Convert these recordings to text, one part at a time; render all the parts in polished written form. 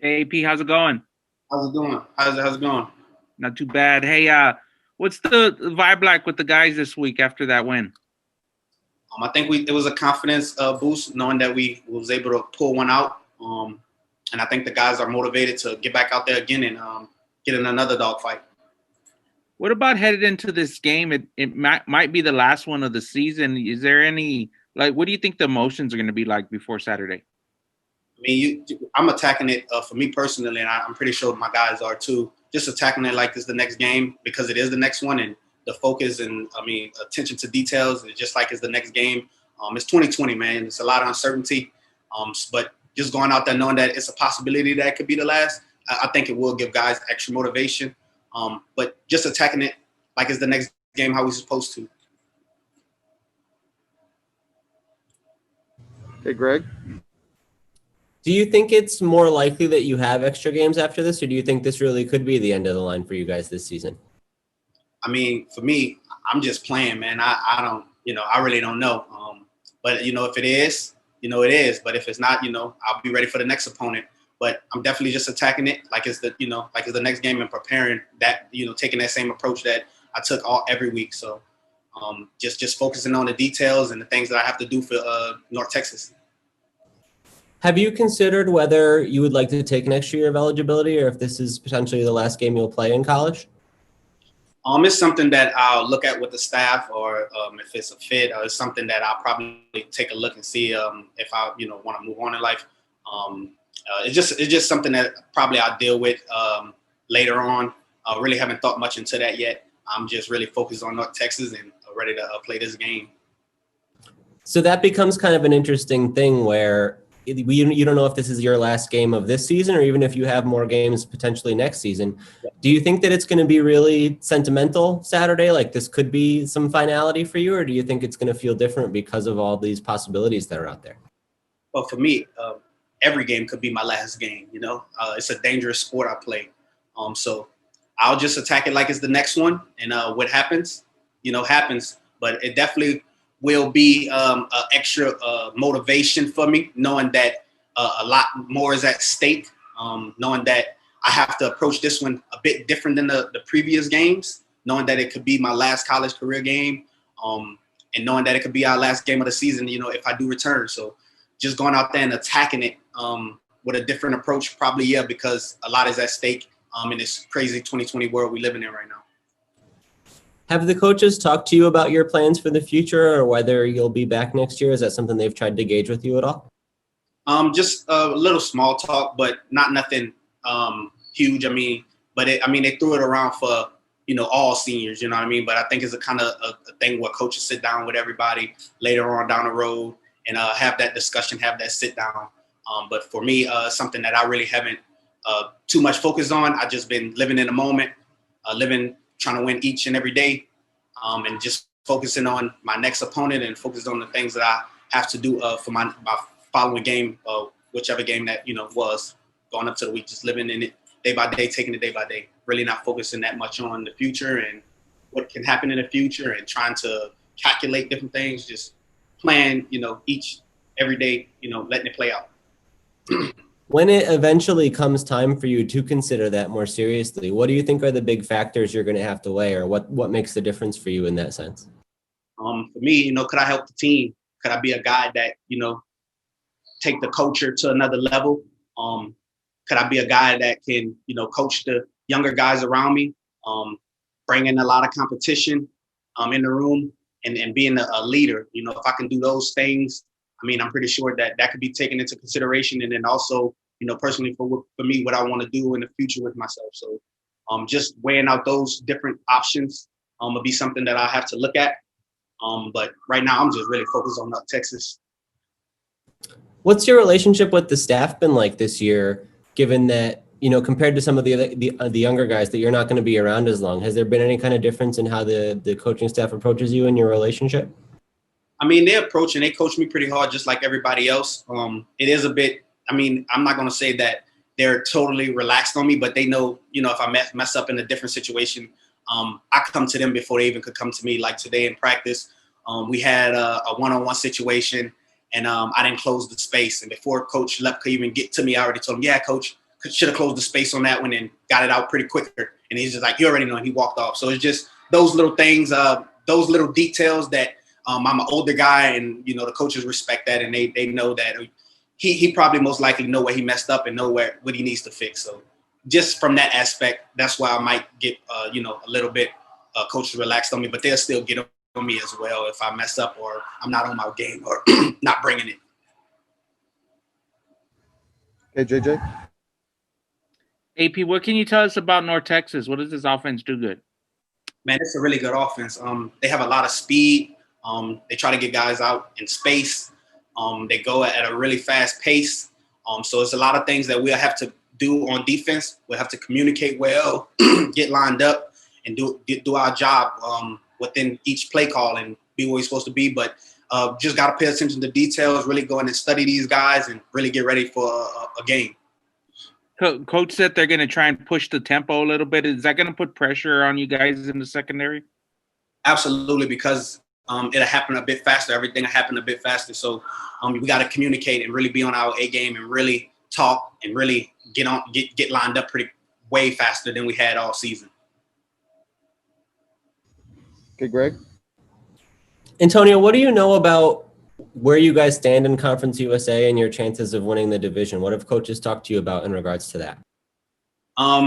Hey, P, how's it going? How's it doing? How's it going? Not too bad. Hey, what's the vibe like with the guys this week after that win? I think it was a confidence boost knowing that we was able to pull one out. And I think the guys are motivated to get back out there again and get in another dogfight. What about headed into this game? It might be the last one of the season. Is there any what do you think the emotions are going to be like before Saturday? I mean, I'm attacking it for me personally, and I'm pretty sure my guys are too. Just attacking it like it's the next game because it is the next one, and the focus and attention to details is just like it's the next game. It's 2020, man. It's a lot of uncertainty, but just going out there knowing that it's a possibility that it could be the last, I think it will give guys extra motivation. But just attacking it like it's the next game, how we're supposed to. Hey, Greg. Do you think it's more likely that you have extra games after this, or do you think this really could be the end of the line for you guys this season? I mean, for me, I'm just playing, man. I don't, I really don't know. But if it is, it is. But if it's not, I'll be ready for the next opponent. But I'm definitely just attacking it like it's the, like it's the next game and preparing that, taking that same approach that I took every week. So just focusing on the details and the things that I have to do for North Texas. Have you considered whether you would like to take an extra year of eligibility, or if this is potentially the last game you'll play in college? It's something that I'll look at with the staff, or if it's a fit, or it's something that I'll probably take a look and see if I, want to move on in life. It's just something that probably I'll deal with later on. I really haven't thought much into that yet. I'm just really focused on North Texas and ready to play this game. So that becomes kind of an interesting thing where you don't know if this is your last game of this season, or even if you have more games potentially next season. Yeah. Do you think that it's going to be really sentimental Saturday? Like this could be some finality for you, or do you think it's going to feel different because of all these possibilities that are out there? Well, for me, every game could be my last game. It's a dangerous sport I play. So I'll just attack it like it's the next one, and what happens, happens. But it definitely will be extra motivation for me, knowing that a lot more is at stake, knowing that I have to approach this one a bit different than the previous games, knowing that it could be my last college career game, and knowing that it could be our last game of the season, if I do return. So just going out there and attacking it with a different approach, probably, yeah, because a lot is at stake in this crazy 2020 world we're living in right now. Have the coaches talked to you about your plans for the future, or whether you'll be back next year? Is that something they've tried to gauge with you at all? Just a little small talk, but not nothing huge. I mean, but they threw it around for, all seniors, you know what I mean? But I think it's a kind of a thing where coaches sit down with everybody later on down the road and have that discussion, have that sit down. But for me, something that I really haven't too much focused on. I've just been living in the moment, trying to win each and every day, and just focusing on my next opponent and focused on the things that I have to do for my following game, whichever game that, was going up to the week, just living in it day by day, taking it day by day, really not focusing that much on the future and what can happen in the future and trying to calculate different things, just playing, every day, letting it play out. When it eventually comes time for you to consider that more seriously, what do you think are the big factors you're going to have to weigh, or what makes the difference for you in that sense? For me, could I help the team? Could I be a guy that, take the culture to another level? Could I be a guy that can, coach the younger guys around me, bring in a lot of competition in the room and being a leader? If I can do those things, I'm pretty sure that could be taken into consideration. And then also, personally for me, what I want to do in the future with myself. So just weighing out those different options will be something that I have to look at. But right now, I'm just really focused on Texas. What's your relationship with the staff been like this year, given that, compared to some of the younger guys that you're not going to be around as long? Has there been any kind of difference in how the coaching staff approaches you in your relationship? They coach me pretty hard, just like everybody else. It is a bit, I'm not going to say that they're totally relaxed on me, but they know, if I mess up in a different situation, I come to them before they even could come to me. Like today in practice, we had a one-on-one situation and I didn't close the space. And before Coach Lep could even get to me, I already told him, yeah, Coach, should have closed the space on that one and got it out pretty quicker. And he's just like, you already know, and he walked off. So it's just those little things, those little details that I'm an older guy, and you know the coaches respect that, and they know that he probably most likely know where he messed up and know what he needs to fix. So just from that aspect, that's why I might get a little bit coaches relaxed on me, but they'll still get on me as well if I mess up or I'm not on my game or not bringing it. Okay, JJ. AP, what can you tell us about North Texas? What does this offense do good? Man, it's a really good offense. They have a lot of speed. They try to get guys out in space. They go at a really fast pace. So it's a lot of things that we'll have to do on defense. We'll have to communicate well, get lined up, and do our job within each play call and be where we're supposed to be. But just got to pay attention to details, really go in and study these guys and really get ready for a game. Coach said they're going to try and push the tempo a little bit. Is that going to put pressure on you guys in the secondary? Absolutely, because it'll happen a bit faster. Everything will happen a bit faster. So we got to communicate and really be on our A game and really talk and really get lined up way faster than we had all season. Okay, Greg. Antonio, what do you know about where you guys stand in Conference USA and your chances of winning the division? What have coaches talked to you about in regards to that?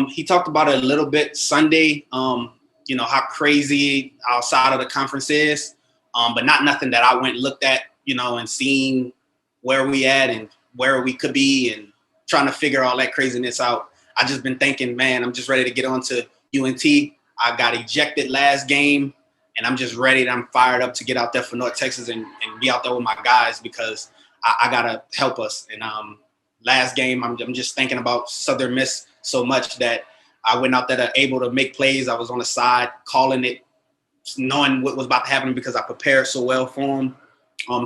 He talked about it a little bit Sunday, how crazy outside of the conference is, but nothing that I went and looked at, and seen where we at and where we could be and trying to figure all that craziness out. I just been thinking, man, I'm just ready to get on to UNT. I got ejected last game, and I'm just ready. I'm fired up to get out there for North Texas and be out there with my guys because I got to help us. And last game, I'm just thinking about Southern Miss so much that I went out there able to make plays. I was on the side calling it, knowing what was about to happen because I prepared so well for them.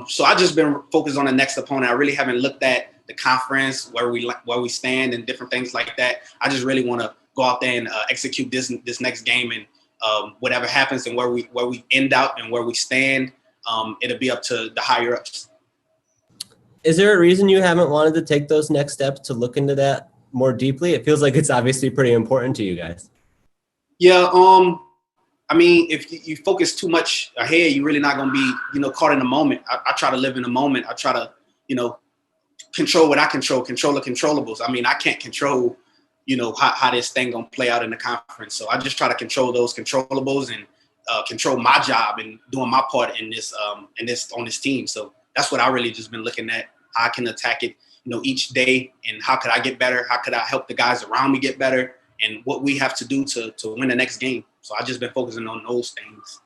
So I just been focused on the next opponent. I really haven't looked at the conference, where we stand and different things like that. I just really want to go out there and execute this next game, and whatever happens and where we end up and where we stand, it'll be up to the higher ups. Is there a reason you haven't wanted to take those next steps to look into that more deeply? It feels like it's obviously pretty important to you guys. Yeah. I mean, if you focus too much ahead, you're really not going to be, caught in the moment. I try to live in the moment. I try to, control what I control the controllables. I mean, I can't control, how this thing going to play out in the conference. So I just try to control those controllables and control my job and doing my part in this, on this team. So that's what I really just been looking at. How I can attack it, each day, and how could I get better? How could I help the guys around me get better? And what we have to do to win the next game. So I've just been focusing on those things.